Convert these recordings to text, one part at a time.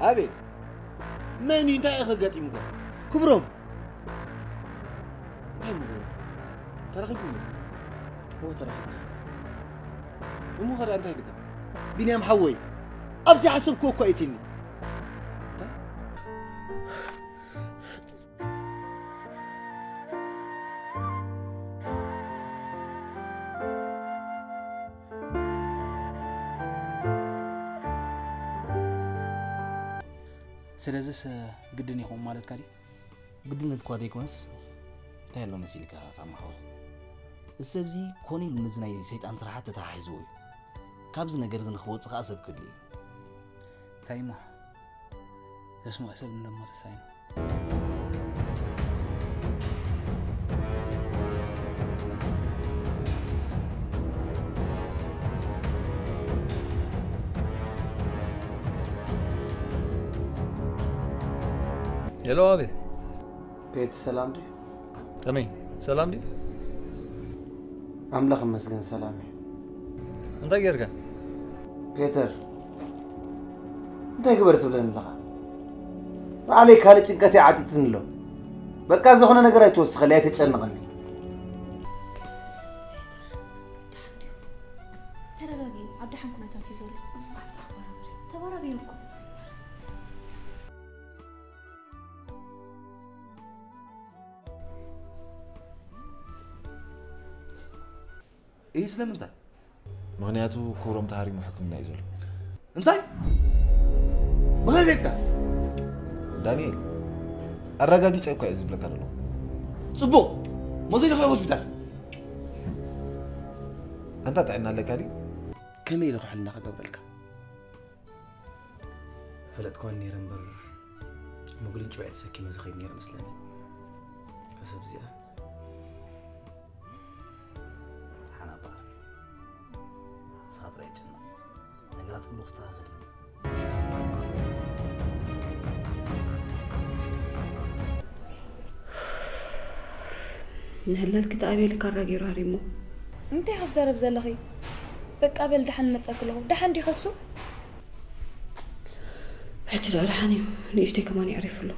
أبي من أنت أخذت يمكن كبرهم ترى خلكم هو ترى مو هذا أنت هيك بني أم حوي أبزي حسب كوكو إيتيني سلازس قدني يخون مالت كاري قدنا تقعد يكونس تهلو مسيلك سامحوا السبزي كوني المزناي سيد أنت راح تتحيزوي كابزنا جرزنا خوت خاسب كلي تايمه اسمه حسب من ما تساين يلو أبي بيت سلام دي تمام سلام دي أملاك مسجن سلامي أنت جيرك بيتر أنت كبرت ولا نلقى ما عليك هالك إنك عادت من له بقى زخنا نقرأ توسخ خليها تتشنغني تراجعي عبد الحميد كنا تعتذر أحسن أخبار تبارا بينكم إيه سلام أنت مغنياتو كورم تهاري محكمنا يزول أنت ما هيك دانيال الرجاجي تأكل إذا بلا كارلو صبو ما زين خلاص هوسبيتال أنت تعنا لك هذه كم يلقى حلنا قبلك فلت كون نيرنبر مقولين شوية سكينة زخير نير مسلاني حسب زيها أنا بارك صادر يا جنة نقرأت كل وقت آخر نهلا الكتابي اللي كان راجي راريمو انت حزر بزلخي بقى قبل دحن متاكلو دحن دي خسو حجر دحني نيشتي كمان يعرف له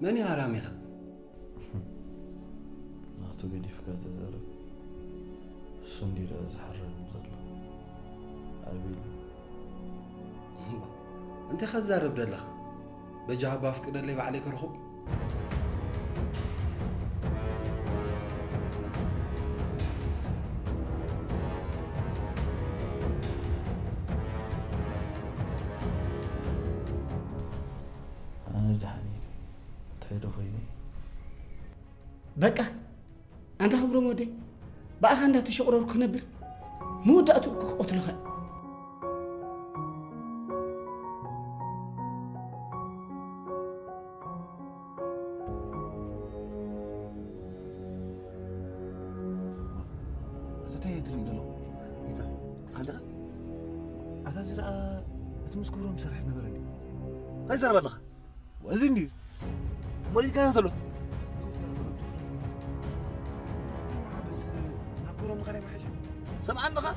من يا راميها ما تقولي فكرة زارب سندي راز حرر مظلة عبيلي انت خزار بدلخ بجاب افكر اللي بعليك رخو أنا دحني تايدو خيني بقى أنت خبرو مودي بقى خاندا تشقرر كنبر مو دأتو قتلخ تتايدرم دلو إذا هذا أتزرع أتمسكورهم سرح نبرني هاي زرب الله وزيني مولي كان هذلو بس نقولهم خلي ما حاجة سمع النخا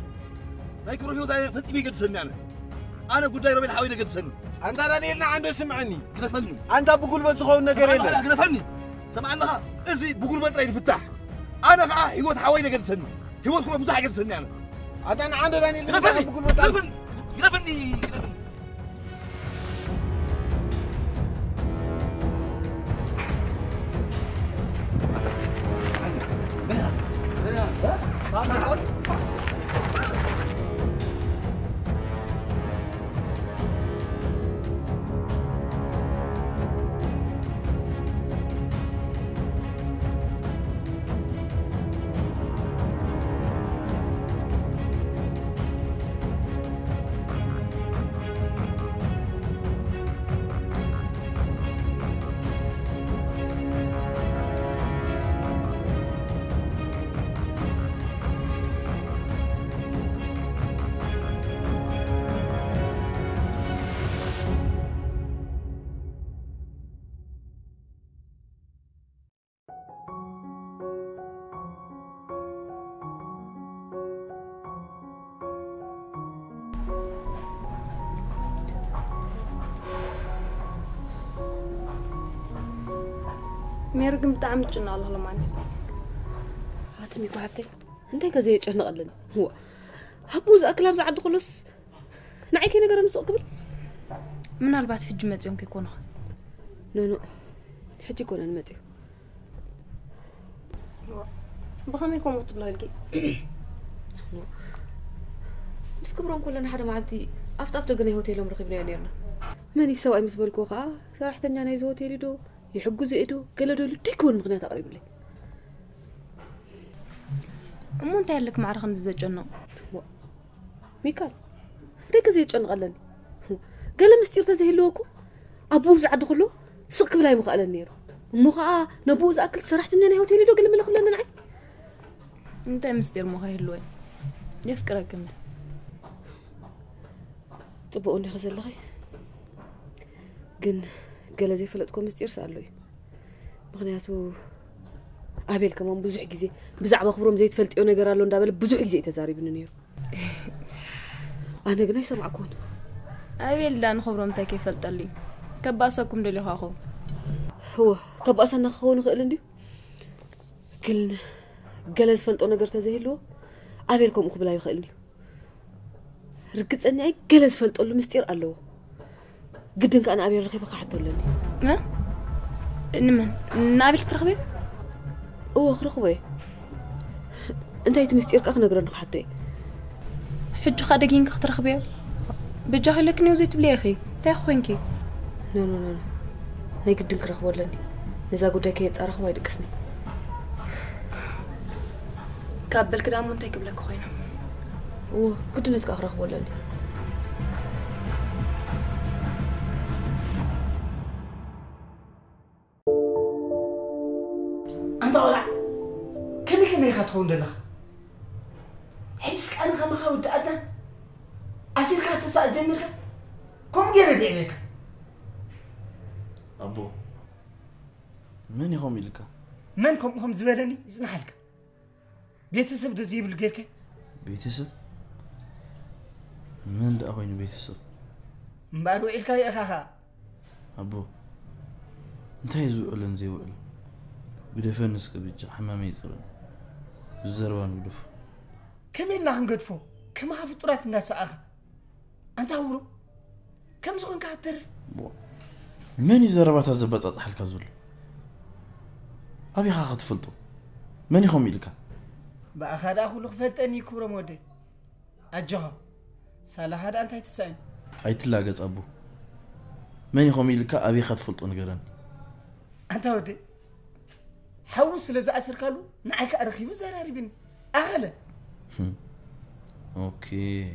ما يكبروا هيو ذا فتي بيقد سني أنا قد داير بين حاوي قد سني أنت راني عنده سمعني قدفني أنت بقول ما تخون نجار إلا قدفني سمع النخا إزي بقول ما ترى يفتح أنا خا هيو حاوي قد سني هيو كل مزاح قد سني أنا عنده راني قدفني بقول ما قدفني قدفني ميرقم بتاع متجنا الله لما أنت هاتمي كوحبتي انتي كزي يجهنا قلن هو هبوز أكلام زعد خلص نعيكي نقرأ نسوق قبل من البات حج متيوم كيكون نو حجي كون المتيو بخمي يكون مطبلا لكي بس كبرهم كلنا حدا معلتي أفت قني هوتيلهم رخيبنا نيرنا ماني سواء مسبلكو خا صراحة أنا يزو هوتيلي دو يحقوا زيدو قالوا دول تكون مغنيات قريب لي أمو أنت يلك معرخ أنت زجنا ميكال انتي كزي يجن قلن قال مستير تزهي لوكو أبوز عد خلو سق بلاي مخالن نيرو مخا نبوز أكل صراحة أنا هوتيلي دو قال ملا خلنا نعي أنت مستير مخا هلوين يفكرك كم طبقوني خزل لغي قن قال زي فلتكم مستير سألوي مغنياتو أبيل كمان بزوح جزي بزعب خبرهم زي تفلتيو نجار لون دابل بزوح جزي تزاري بننيرو أنا قناي سمعكون أبيل لا نخبرهم تا كيف فلتلي كباسكم دلي خاخو هو كباسا نخون نخيل كل جلس فلتو نجار تزهلو أبيلكم أخبلا يخيلني ركز أني جلس فلتو له مستير الله قدنك أنا أبي رخيبة قحطوا لني ها نمن نابل ترخبي رخبي أنت يتمستيرك أخنا قرن قحطي حج خادقين كترخبي بجاهلك نيوزيت بلي أخي تاخوينكي لا ناي قدنك رخبوا لني نزا قدك يتصارخ وايد قسني كابل كده مو انتي قبلك خوينا قدنك أخرخ ولا لي أنت ولا كم يخطون دلخ حسك أنا خم خاوت أتا أصير كات تسأل جميلك كم جرد عليك أبو من يهم يلك من كم زبالني يزنحلك بيتسب دزيب الجيرك بيتسب من ده أخوين بيتسب مبارو إلك يا أخاها أبو أنت يزوي أولن زي وقل بدفن نسك بيجا حمامي يصير بالزربان بدف كم يلا هنقدفو كم حفطرات الناس أخ أنت هورو كم زغن كاترف من يزربات الزبط أطحل كزول أبي خاخد فلتو من يخم يلك بأخذ أخو لخفتني كورة مودي أجها سالة هذا أنت هتسأل أيتلاقز أبو من يخم يلك أبي خد فلتو نقرن أنت ودي حوس لذا أسر قالوا نعيك أرخيب زراري بني أغلى أوكي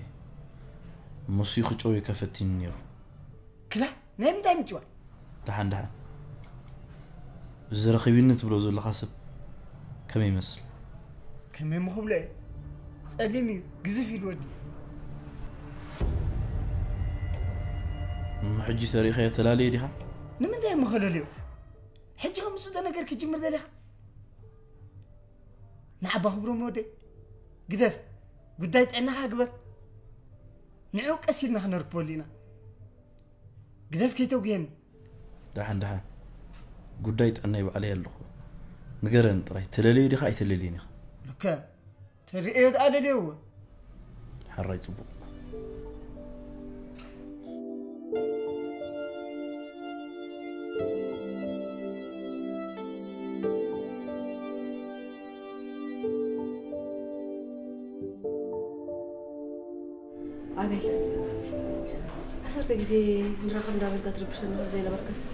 موسيقى جوي كفتين نيرو كلا نعم دايم جوا دحان الزرخيبين نتبلو زول خاسب كم يمثل كم يمخبله سأليني قزفي الودي حجي تاريخي تلالي ديها نمن دايم مخلوليو حجي خمسو دا نقر كجمر داليها نعبا خبرو مودي قدف قدايت عنها أكبر نعوك أسيرنا خنربو لينا قدف كيتو جيم دحان قدايت عنها يبقى عليها اللخو نقرن طري تلالي ديها أي تلاليني لكا تريد على اليوم حراي طبو أبيل أثرت جزي نرقم دابل قطر بشنا زي لبركس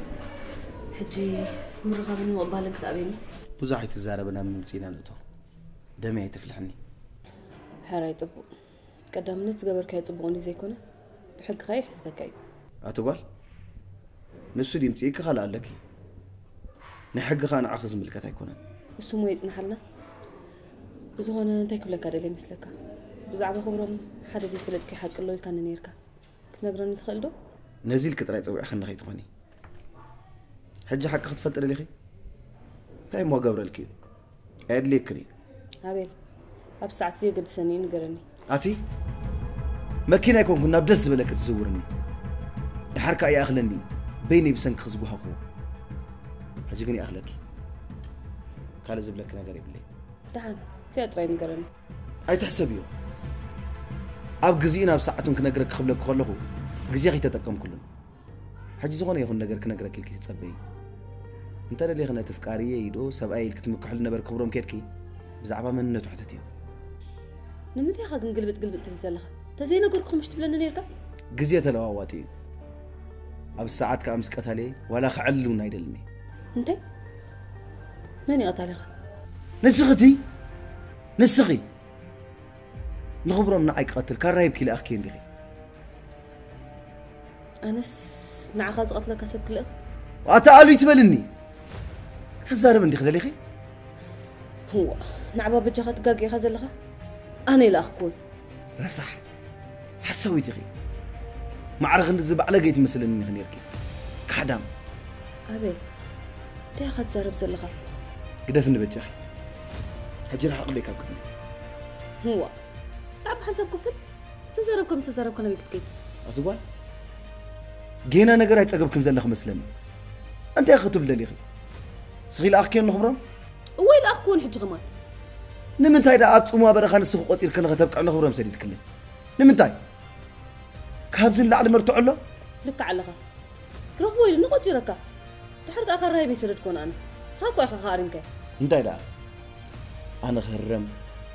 حجي مرقم من مقبالك تقابلني بزاحي تزاربنا من متينا نتو دمي تفلحني حراي طبو قدام نت قبر كاي طبوني زي كونه بحق خاي حتتكاي أتقول نسو دي متيك خلا لك نحق خان أخذ ملكتها يكونن السمو يتنحلنا بزغنا انتي كبلك هذا اللي مثلك بزعب خبرهم حدا زي فلت كي حق الله كان نيركا كنقرن نتخلدو نزيل كتراي تصوي خلنا خي تخوني حج حق خد فلت لي خي تاي مو قبر الكيل عيد لي كري أبيل أب ساعتي قد سنين قرني أتي ماكينة يكون كنا بدس بلك تزورني الحركة يا أغلني بيني بسنك خزقوها خو حاجة أغلكي كالي زبلك نقري بالله دحان سيطري نقرني أي تحسبيه أب جزينا بساعتهم كنقرك خبلك خلقه جزيا تتقم كلهم حاجة زغنا يخون نقرك نقرك كل كي تصبي أنت اللي خنا تفكارية يدو سبعي اللي كتمك حل نبر كبرهم كيركي بزعبة من نتوحتتيه نمتى خاك نقلبت تبزلها تزين أقولكم مش تبلنا نيركا جزية تلواتي أب الساعات كأمس قتالي ولا خعلو نايدلني أنت ماني قتالي نسختي نسخي نخبرهم نعيك قتل كان رايب كي لأخ كين لغي أنس نعخاز قتلك أسب كل أخ وأتعالوا يتبلني تزارب عندي خذا لغي هو نعبا بجخت قاقي خزل لها أنا لا أخكون لا صح حسوي تغي معرخ نزب على قيت مثلا إني خنيركي كحدام أبي تاخذ زارب زلها قدف النبت يا أخي هجر حق بيك أكتني هو لعب حسب كفل تزارب كنا بيكتكي أتقول جينا نقرأ يتقب كنزل لخ مسلم أنت يا خطب لي أخي سخيل أخكين نخبرهم وين أخكون حج غمان نمنتاي دا أتصوما برخان السوق وطير كنا غتبقى على نخبرهم سديد كله نمنتاي كابزن لعل مرتوع له لك علىها كروف ويل نقول جركا تحرق آخر هاي بيصير تكون أنا صاكو أخا خارمك نمنتاي دا أنا خرم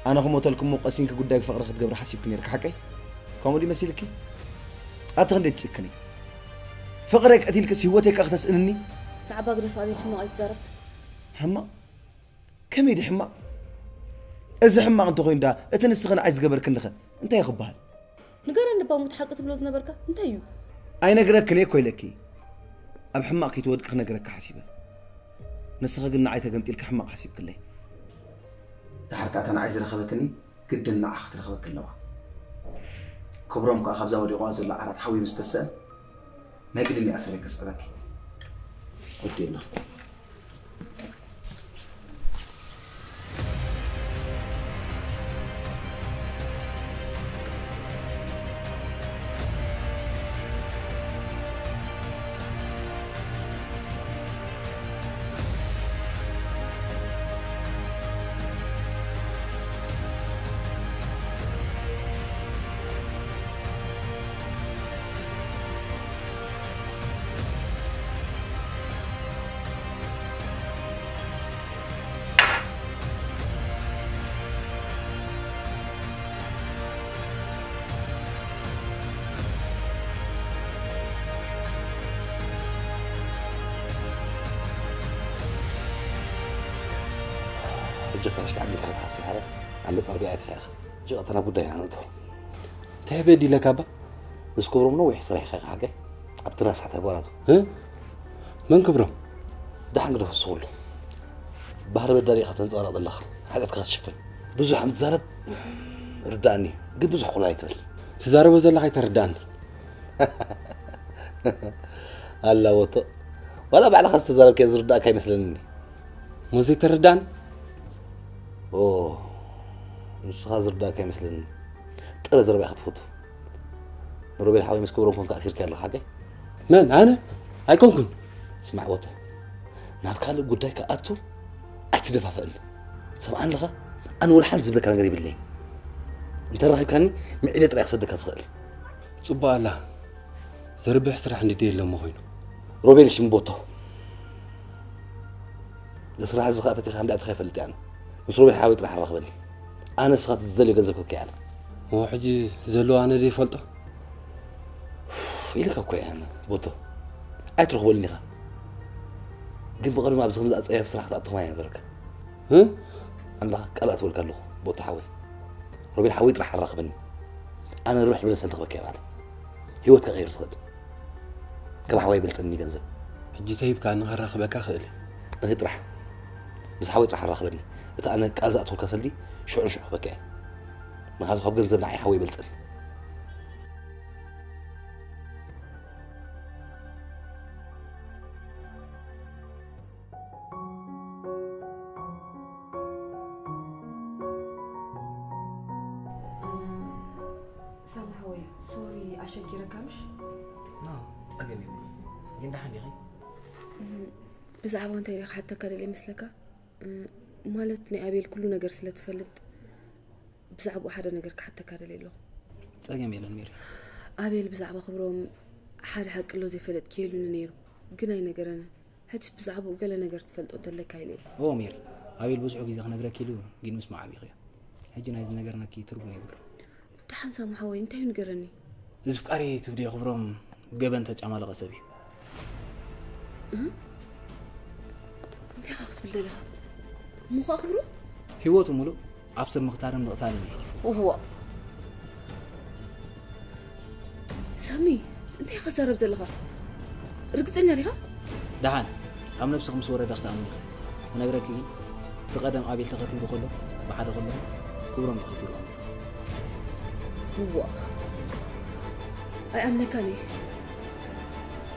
أنا خموت لكم مقاسين كقداك فقرة خد قبر حسيب كنيرك حكي كومودي مسيلكي أتغني تشكني فقرك أتيلك سهوتك أختص إنني لعبا قرف أبي حما أتزارب حما كم يدي حما إذا حما أنتو خوين دا أتنسخن عايز قبر كنلخن أنت يا خبال نقرأ نبا متحقق بلوز نبركة أنت يو أي نقرأ كني كويلكي أم حما كي تودك نقرأ كحسيبة نسخ قلنا عايز قمت لك حما حسيب كله تحركات أنا عايز رخبتني قد لنا أخت رخبة كلها كبرهم كأخذ زاودي غازل على تحوي مستسأل ما قد إني أسألك أسألك قلت لنا جت مش عندي كلام حاسس هذا عم بتصربي عيت خيخ جت أنا بدي يعني تو تهبدي لك أبا بس كبرهم نوح صريح خيخ حاجة عبتراس حتى قولاته ها من كبرهم ده حنقدر في الصول بحر بدري خطن صار الله حاجة تخش شفن بزح عم تزارب رداني قد بزح خلايت بل تزارب وزلا خي تردان الله وط ولا بعد خلاص تزارب كيز رداك هاي مثلني موزي تردان اوه مش خازر داك مثلا طرز زربي اخذ فوتو نروبي الحاوي مسكورهم كون كاثير كان حاجه من انا هايكونكن اسمع وطو ناب كان قداي كاتو اتدفافن سمعان لغا انا ولا حد زبلك انا قريب الليل انت راهي كاني معيله طريق صدق اسخيل صبا الله زربي حسرح ندي لما خوينو روبي ليش مبوتو الصراحه زخافتي خام لا تخاف لتي انا مش روبي حاول راح اخذني انا سخات الزلي جنزك كي انا هو حجي زلو انا دي فلطه يلك كوي انا بوتو اي تروح بولني خا قل بقري ما بس خمسه اصيف صراحه تعطوا معي درك ها الله قالت ولك له بوتو حاوي روبي حاويت راح اراقبني انا نروح بلسن تخبك يا بعد هيوتك غير صغد كم حواي بلسني جنزب حجي تيب كان هراقبك خيلي نهيت راح بس حاويت راح اراقبني إذا أنا كأزأت الكسلي شو حبك ما هذا خب جنزب نعي حوي بلسن سامح حوي سوري عشان كي ركمش تسألني يندح عندي غي بزعبان تاريخ حتى كان اللي مثلك مالتني أبيل كل نجار سلت فلت بزعب واحد نجار حتى كارل له تاجم يلا ميري أبيل بزعب خبرهم حد حق له زي فلت كيلو نيرو جناي نجارنا هتش بزعب وقال نجار فلت قدر لك هايلي هو ميري أبيل بزعو جيزة نجار كيلو جين مسمع أبي غير هجينا إذا نجارنا كي تربوني يقول دحين سامحوي أنت نجارني إذا فكري تبدي خبرهم جبن تجمع لغسبي أنت أخذ بالله مو خبره هيوته ملو أبصر مختار مقتالني وهو سامي أنت خسارة بزلها ركزني عليها دهان أم نفسك مسورة دخت أمني أنا أقرأ كذي تقدم أبيل تقتيره كله بعد كله كبرهم يقتيره هو أي أمنكاني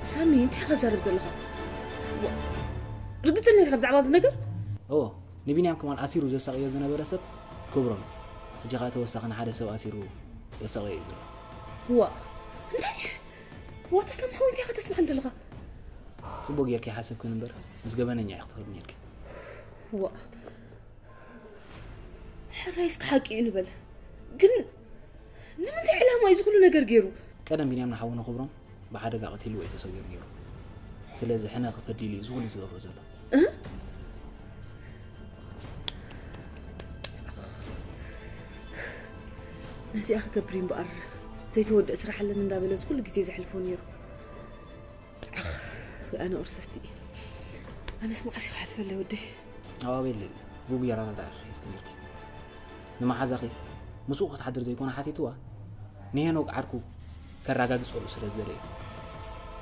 سامي أنت خسارة بزلها ركزني عليها بزعبات النجر أوه نبيني كمان أسيرو زي ساقي زنا برسب كبرهم جاءت وساقنا حدا سو أسيرو يساقي هو أنت هو تسمحوا أنت أخذ تسمع عند الغا صبوا يركي حسب كنبر بس قبلنا يا أختي يركي هو حريسك حقي نبل قن نمد على ما يزغلوا نجر جيرو كلام بيني أنا حاولنا خبرهم بعد قاعد له يتصير جيرو سلازة حنا قدي لي زغل يزغل رجلا ناسي أخي كبرين بقر زي تود أسرح لنا ندابلز كل جزء زحلفون يرو أنا أرسستي أنا اسمع أسيح حلف اللي ودي أبيل بوق يرانا دار يسكنيرك نما حزاقي مسوق تحضر زي كون حاتيتوا نيهنو عركو كراجاج سولو سلازلي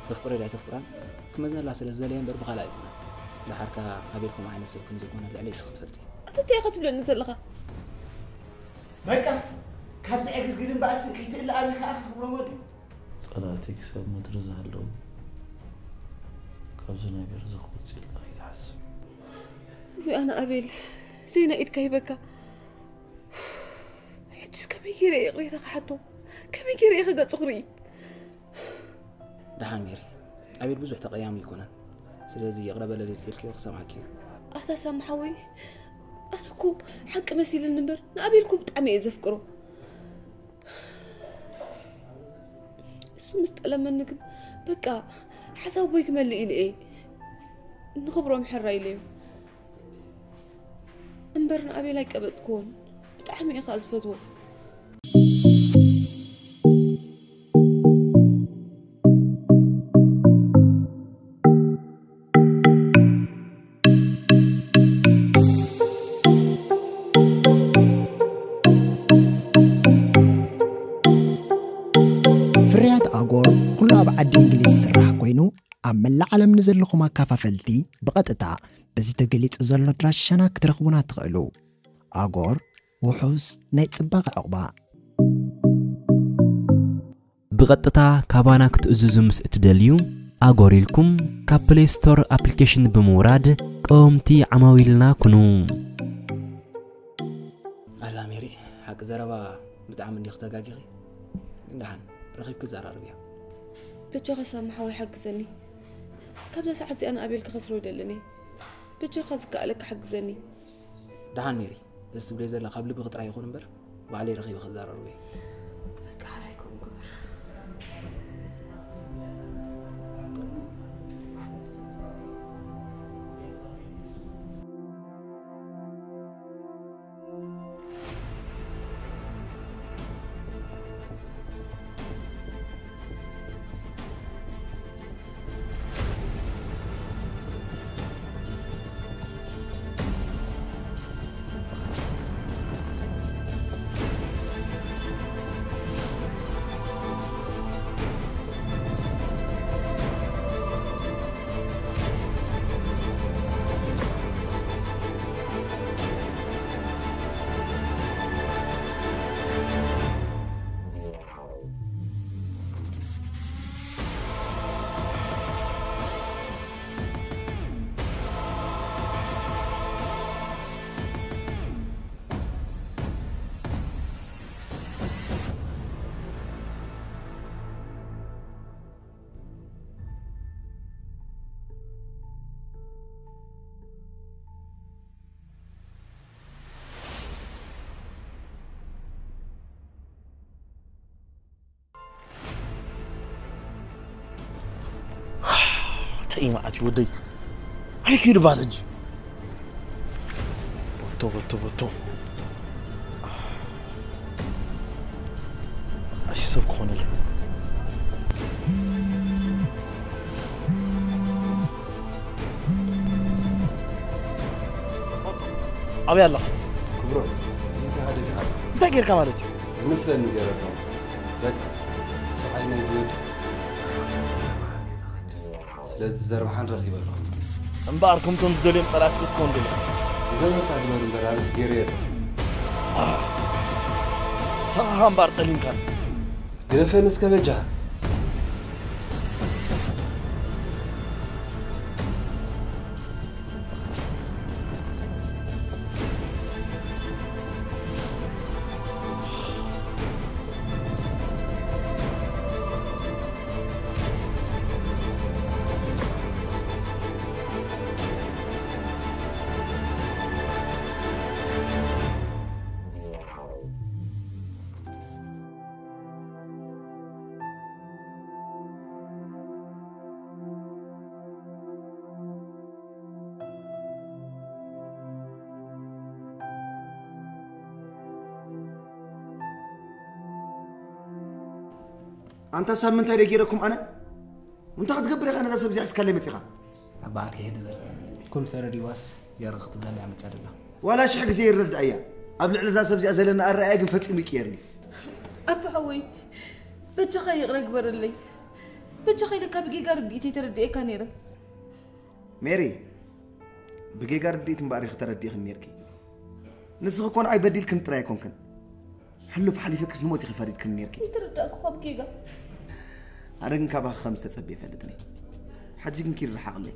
تفكري لا تفكران كمزنا لا سلازلي بر بخلا يكون لا حركه أبيلكم عين السبكم زي كون عليه سخت فلتي أنت أخذت بلا نزلها بقى كابز عقل قرن بأسن كي تقلع عليك أخي خبرهم ودي صلاتك سب مدرزة هلو كابز ناقر زخوت سيلا يتحسب أنا أبيل زينا إيد كيبكا حجز كمي كيري يغري تخحطو كمي كيري يخقى تخري دحان ميري أبيل بزوح تقيام يكونن سلازي يغرب للي تلكي وخصم عكي أهدا سامحوي أنا كوب حق مسيل النمبر نقابل كوب طعمي يزفكرو مستقلم منك بقى حساب بيك ملي إلي نخبرهم حرة إليه انبرنا أبي لايك أبد تكون بتحمي خالص فتوى عدي إنجليز سرح كوينو أما العالم نزل لكم كافافلتي بقطتا بزي تقليت زلو دراشانا كترخبونا تغلو أغور وحوس نايت صباغ عقبا بقطتا كابانا كتأززو مسئت دليو أغوريلكم كابلي ستور أبليكيشن بموراد قومتي عماويلنا كنو أهلا ميري حق زربا بتعمل دي اختاقاقي ندحن رخيب كزار عربية بجي سامحوي حق زني قبل ساعتي أنا أبيلك خسروا دلني بجي خزق لك حق زني دحان ميري استبلي زلا قبل بقطع يكون نمبر وعلي رخيب خزار عربية تاي معتي ودي عليك يربالج بوتو ايش سبك هون لي أبي الله كبرو انت هذا الحال انت غير كمالتي مثل النجارة بك عين الود سلاز زربحان رغيبة انباركم تنزدلين طلعت بتكون دلي إذا ما قاعد مر برالس جيرير صراحة انبار طلين كان جرفين اسكبجها أنت سامنت هاي رجيركم أنا وأنت قد قبل أنا قصب زي أسكلم تيغا أبعك هيدا كل تردي واس يرغط بلاني عم تصدق ولا شحق زي الرد أيا قبل على زي سبزي أزلنا الرأي فتح مكيرني أبعوي بتشخي ركبر اللي بتشخي لك بقي قرب ديتي تردي إيه كان يرى ماري بقي قرب ديت مبارك تردي خنيركي نسخ كون عي بديل كنت راي كون كن حلو في حليفك سنموت خفاريد كنيركي تردي أكو خاب كيغا أنا كنكابا خمسة تصبي فلتني حجي كنكير الحق لي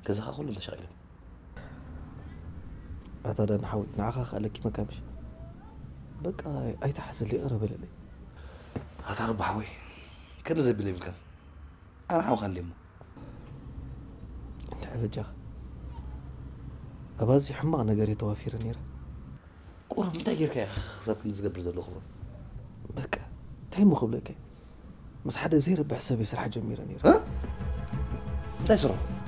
كذا أقول أنت شايله أتدا نحاول نعاقق عليك ما كامش بقى أي تحس اللي قرب لي هتعرف بحوي كم زي بلي بالكم أنا حاول ألمه أنت عبد جاخ أبازي حمق نجاري توافير نيرة كورة متاجر كيا خصاب كنز قبل زلوا خبر بقى تهمو قبلك بس حدا زي ربع حسابي سرحة جميرة نيرة ها؟ ده سرعة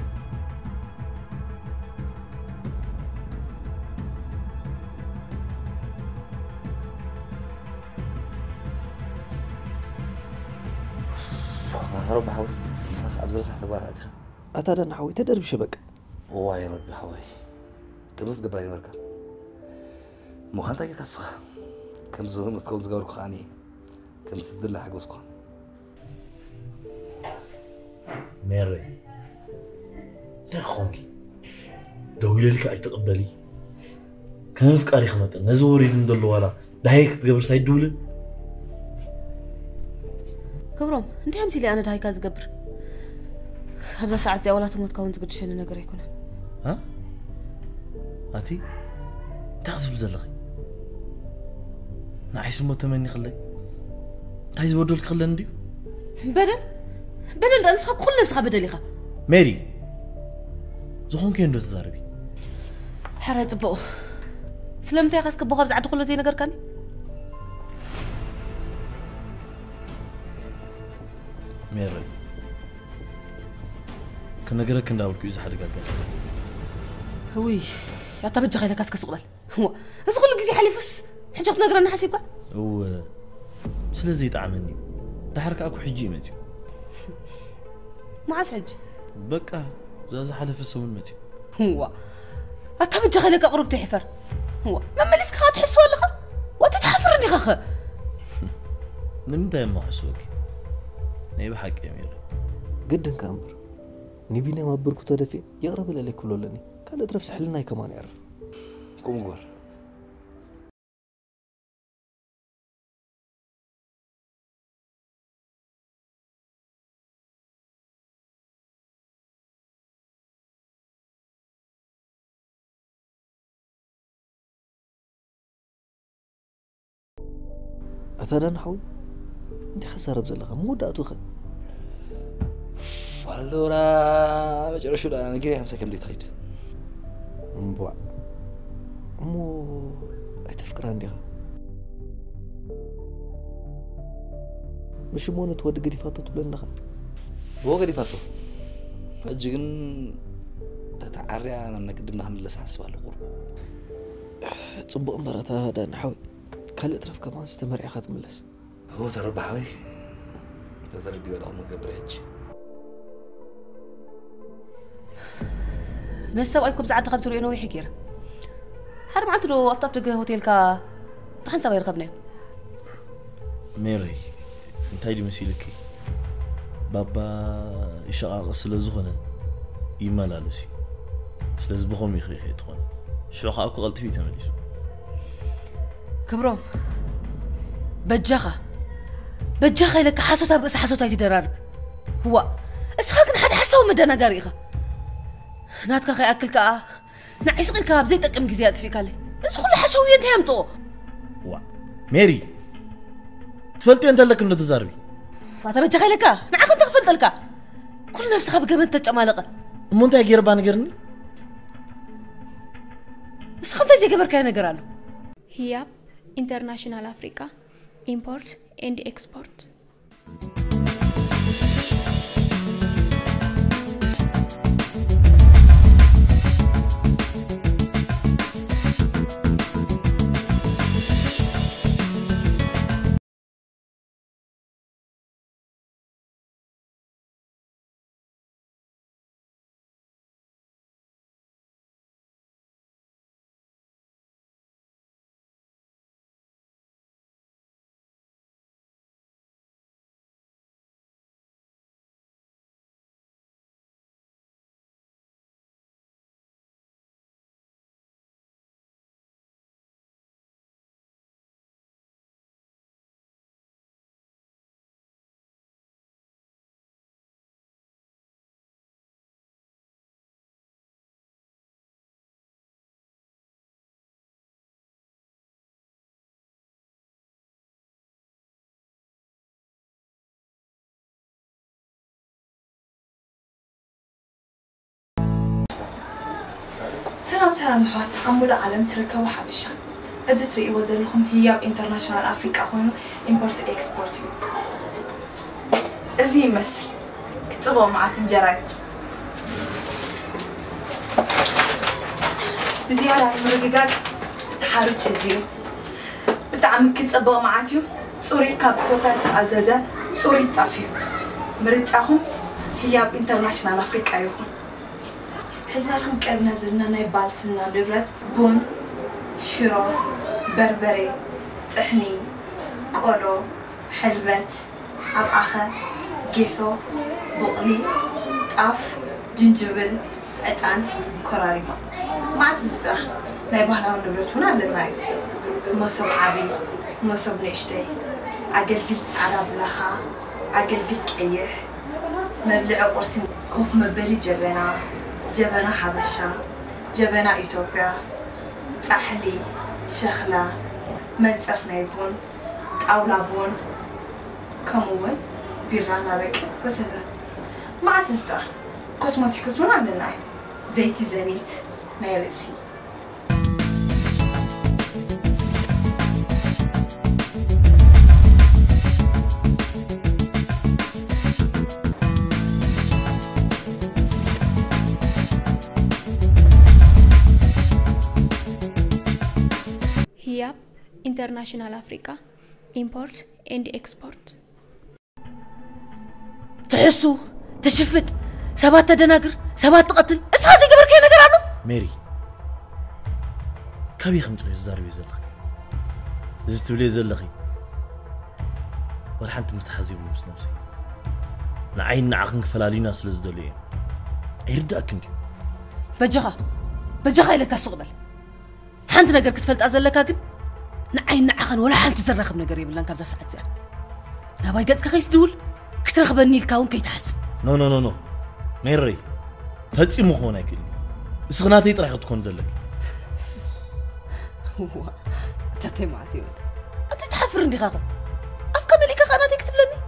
هرب حوي صح أبزر صح تبغى هذه أتدا نحوي تدرب شبك والله يا ربي حوي كم زد قبل مركب مو هنتا كسخ كم زد تقول زجارك خاني كم زد له حق وسكون ميري تخونكي دويل لك أي تقبلي كان في كاري خمت نزوري من دول ورا ده هيك تقبل سايد دولة كبرم انت همسي لي انا ده هيك ازقبر هبدا ساعات اولات موت كون تقد شنو نغير يكون ها هاتي تاخذ زلخي نعيش مو تمني خلي تايز ودول خلن دي بدل انسخ كل نفسها بدليخه ميري زخون كين دو تزاربي حرات بو سلمتي خاصك بو خبز عاد كله زي نجر كان ميري كنا جرك نداول كيز حد قال هوي يا طب جغي لك اسك سقبل هو بس كل جزي حلفس حجت نجرنا حسيبك هو سلازي طعمني دحرك اكو حجي متي مع سج بقى زاز حلف السون متي هو طب جغي لك قرب تحفر هو ما مليسك خا تحس ولا وتتحفرني خخ نمدا ما حسوك ني بحق يا مير قدن كامبر نبينا ما بركو تدفي يقرب لي كله لني كان ادرف سحلنا كمان يعرف قوم قور أتدان حوي انت خسارة بزلغة مو دقتو خي والدورا بجرشو دا انا قريح مساكم دي تخيد مبوع مو اتفكر عندي مش مونة تود قريفاتو تبلن لغا هو قريفاتو أجيكن تتعري أنا من قدمنا هم اللي سحسب على الغرب صبوا أمباراتها هذا نحوي كل أطراف كمان استمر يا خاتم اللس هو تربى حوي تتردي ولا هم قبريج نسوا أيكم زعلت خبتوا إنه يحكير حرم عطلو أفطفت جه هوتيل كا بخنسة غير خبني ميري انت هيدي مسيلكي بابا يشقاق سلازخونه يمالالسي سلازبخهم يخريخي تخون شو اكو غلط فيه تمليش كبروم بجخه لك حاسوتا برس حاسوتا يتدرارب هو اسخاكن حد حسو مدنا قريخه ناتك خي اكلك نعيس غيرك بزي تقم غزيات فيك علي اس كل حشويه انت يمطو وا ميري تفلتي انت لك انه تزاربي فاتبجخ لك نعرف انت خفلت لك كل نفسها بقمت تجمالقه مو انت غير بانغرني بس خنت زي قبر كاين نغرالو هي International Africa Import and Export سلام حوات عمود عالم تركوا حبشان أجت رأي وزير لكم هي International Africa هون Import Export أزي مثل كتبوا معات مجرد بزيادة مرققات تحارب تزيو بتعمل كتبوا معاتيو صوري كابتوكا استعزازة صوري تافيو مرتاهم هي International Africa يوم حزنارهم كأبنا زلنا نايبالتنا لبرت بون شرو بربري طحني قولو حلبت عبعخة جيسو بقلي طاف جنجبل عطان كراريما مع سزرح نايبالنا لبرت هنا لناي مصب عبي مصب نشتي عقلقل تعالى بلخا عقلقل كيح مبلع قرسي كوف مبلي جبنا جبنا حبشة جبنا إثيوبيا تحلي شخلا منصف نايبون طاولا بون كمون بيرانا رك بس هذا مع سستا كوسموتيكس بون عندنا زيتي زنيت نايرسي HIAB International Africa Import and Export تحسو تشفت سبات تدناقر سبات تقتل اسخازي قبر كي نقر عنه ميري كابي خمتو يزاربي زلخي زتولي زلخي ورحنت متحزي بلوس نفسي نعين نعقن فلالينا سلزدولي يردأك انت بجخا إلك السقبل حنت نقر كتفلت أزلك أكد نعين نعخن ولا حنت زرخب نقر يبلان كابزا ساعت زي ناباي قدك خيس دول كترخبني الكاون كي تحسب نو ميري هاتي مخونا كلي اسخناتي طرح تكون زلك تاتي معتي ود انت تحفرني خاطر افكا مليكا خاناتي كتب لني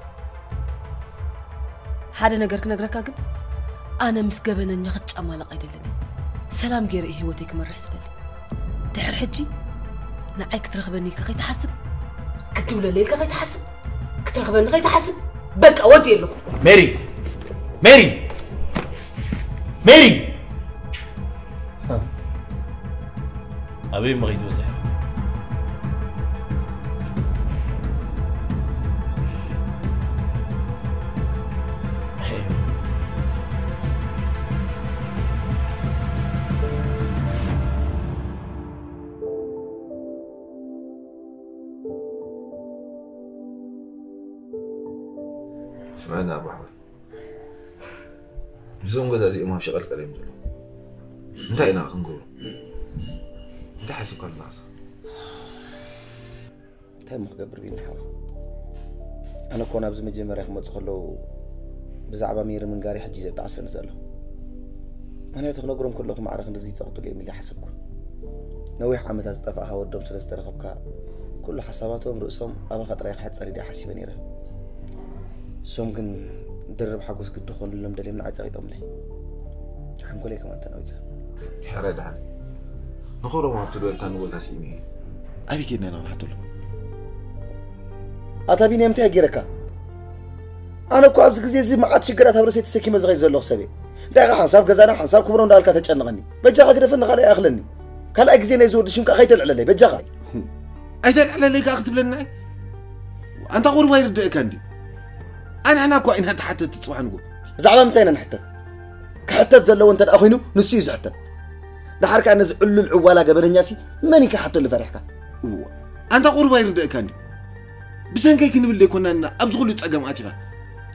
حدا نقرك نقرك أكد أنا مسقبنا نخدش أمالق أيدلني سلام غير إيه هوتك مرة حسدل دحر حجي نعيك ترغبني لك غي تحسب كتولى ليلك غي تحسب كترغبني غي تحسب بقى ودي له ميري أبي ما غيت وزح سمعنا أبو أحمد زوم قد أزيء ما شغل كلام دلو انتهينا خنقول انت حاسب كل ناس تاي مخبر بينا حوا أنا كون أبز مجمع رخ متخلو بزعبة مير من قاري حجي زي تعسر نزله أنا يتخلو قرم كلكم معرخ نزيد تقطو لي ملي حسبكم نويح عمت أزدفعها ودوم سلسترخبك كل حساباتهم رؤسهم أبا خطر يخ حد صريدي حسيبا نيره سوم كن درب حقوس قد دخون لهم دليل عاد زغيت أملي حنقول لك كمان تنويزه حراد حالي نخورو ما تدول تنقول تسيني أبي كنا أنا حتى له أتابيني أمتى أجيرك أنا كو أبز جزيز ما عاد شجرة هبرسيت سكيم زغيت زلوا خسبي ده حساب جزانا حساب كبرون دالك تتشنغني بجاها كده فن خلي أخلني كلا أجزين يزود شيم كأخيت العللي بجاها أيت العللي كأخذ لنا أنت غور وين ردك عندي أنا كو إنها تحت تصبح نقول زعلان متين أنا كحتت زلوا أنت أخينو نسي زحتت ده حركة أنا زعل العوالة قبل الناسي ماني كحتو اللي فرحك أنت غور وين ردك عندي بس أنا كي نقول لك كنا أبزغل يتأجم أتيها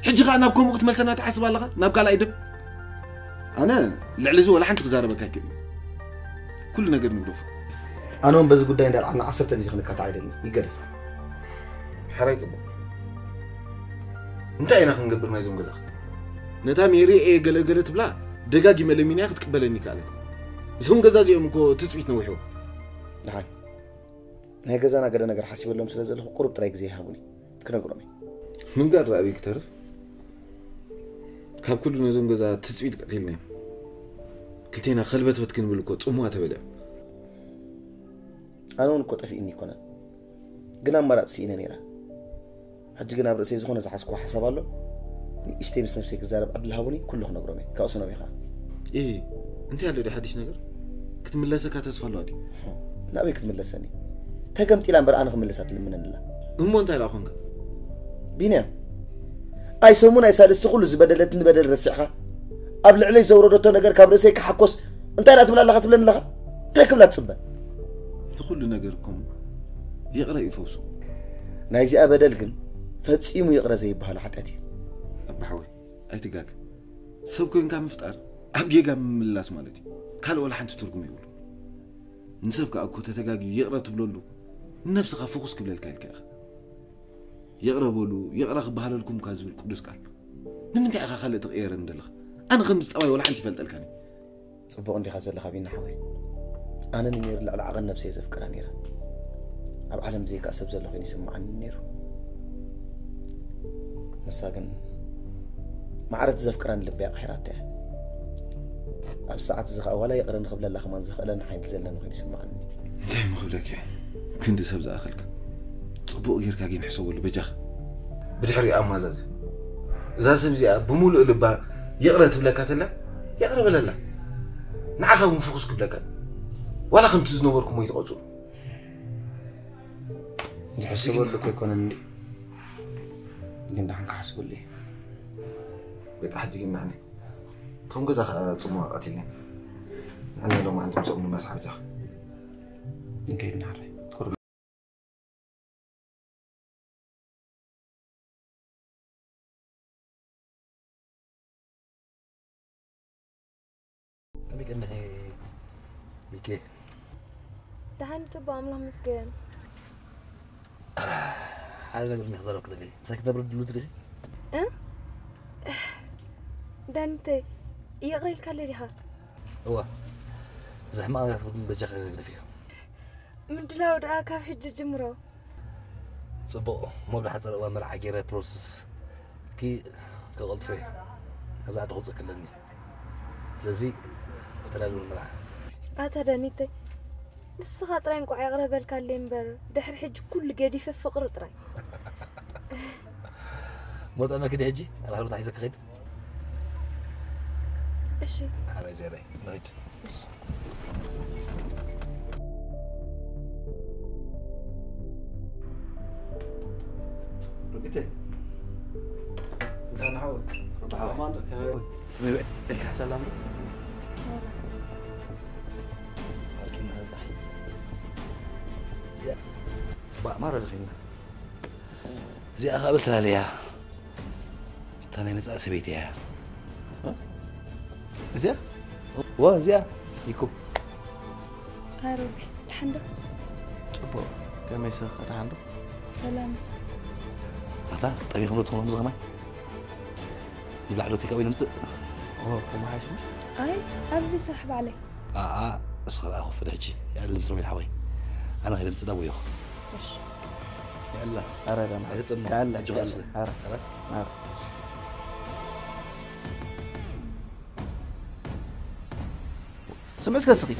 حجة أنا بكم وقت ملسنا تحسب الله نبقى لا يدب أنا العلزو ولا حنت خزارة بكاكل كل نقدر نقرف أنا بس قد داين أنا عصرت اللي خليك تعيدني يقدر حريت أبو أنت أين خن قبل ما يزوم قدر نتام يري إيه قلت بلا دقاقي ملميني أخذ تقبلني كالك زوم قدر زي أمكو تسويت نوحو نعم هي قزانا قد نقر حاسب لهم سلازل قرب طريق زي هابوني كنا قرامي من قال رأيك تعرف كاب كل نزوم قدر تسويت قتلنا كلتينا خلبت وتكن بلكو تصموها تبلع أنا نكوت في إني كنا قلنا مرات سينا نيرا حج قلنا برأسي زخون إذا حسكوا حساب الله يشتمس نفسك الزارب قبل هابوني كله نقرامي كأصنا بيخا إيه أنت هل لدي حدش نقر كنت ملاسك هتصفى الله دي لا بيك تملسني تقمت إلى أمبر أنا خملسات لمن الله أمو أنت على أخوانك بينا أي سومون أي سالس تقول زبدلت نبدل رسعها قبل علي زورو دتو نقر كابرسي كحكوس أنت لا تبلا لها تبلا لها تاكل لا تصبح تقول نقركم يقرأ يفوسو نايزي أبدل كن فتسيمو يقرأ زي بحال حتاتي أبحوي أي تقاك سبكو إن كان مفتقر أبقي قام من اللاس مالتي قالوا ولا حنت ترقم يقولوا نسبك أكو تتقاقي يقرأ تبلولو نفس خفوقس قبل الكايل يقرأ بولو يقرأ بحال لكم كازو القدس قال نمنتي أخا خلي تغيير ندلخ أنا خمس أوي ولا حنت فلت الكاني صبوا عندي خزل خابين حوي أنا نمير على عقل نفسي زفكر نيرة ኣብ ዓለም ዘይካ ሰብ ዘሎ ኮይኑ ይስምዓኒ ነይሩ ንሳ ግን ማዕረት ዘፍቅረን ልቢ ኣቕሒራታ እያ ኣብ ሰዓት እዚ ከዓ ዋላ ይቕረ ንኽብለላ ኸማን ዝኽእለኒ ሓይሊ ዘለና ኮይኑ ይስምዓኒ እንታይ ምኽብለክ እየ ክንዲ ሰብ ዝኣኽልካ ፅቡቕ ጌርካ ግን ሕሰበሉ በጃኻ ብድሕሪኣ ኣማዛዝ እዛ ሰብ እዚኣ ብምሉእ ልባ ይቕረ ትብለካ ተላ ይቕረ በለላ ንዓኻ እውን ፍኹስ ክብለካ ዋላ ከምቲ ዝነበርኩሞ ይትቐፅሉ ዝሕስበሉ እኮ ይኮነኒ ግን ዳሓን ክሓስበሉ እየ በቃ ሕጂ ግን ናዕኒ እቶም ገዛ ከዓ ፅሙቕ ቀቲልና ንሕና ሎም ዓንቲ ምስኦም ንመስሓብ ጃኻ ንከይድና ሓረይ كمي كنا ميكي دحين تبقى عاملة مسكين حاجة نقدر نحضر وكذا ليه مساك دبر دلو تري دانتي يغري الكالي ريها هو زحمة أنا من بجاخ نقدر فيه من دلاو دعا كاف حج جمرو صبو ما بلا حتى لو مرح عجيرة بروسس كي كغلط فيه هذا عاد غلط كلني لذي تلالو الملعب دانيتي لسه خاطرين قوعي غرب الكاليمبر دحر حج كل قديفة فقر طري مو طعمة كده هجي أنا حلو تحيزك خير إيشي حرا زيري نغيد ربيتي أنا حاول ربحاول سلام مرة الخيمة زي قابلت لها ليها تاني متسأل سبيتيها زي وا زي يكو هاي ربي الحمد صبو كم يسخر عنده سلام هذا طيب خمرة تخلص مزغمة يبلع له تكوين مزق كم حاجة أي أبزي سرحب عليه أصغر أخو في الهجي يعني اللي مسروي الحوي أنا غير مصدق وياخو يلا أرى أنا يلا جواز أرى سمعت كسقي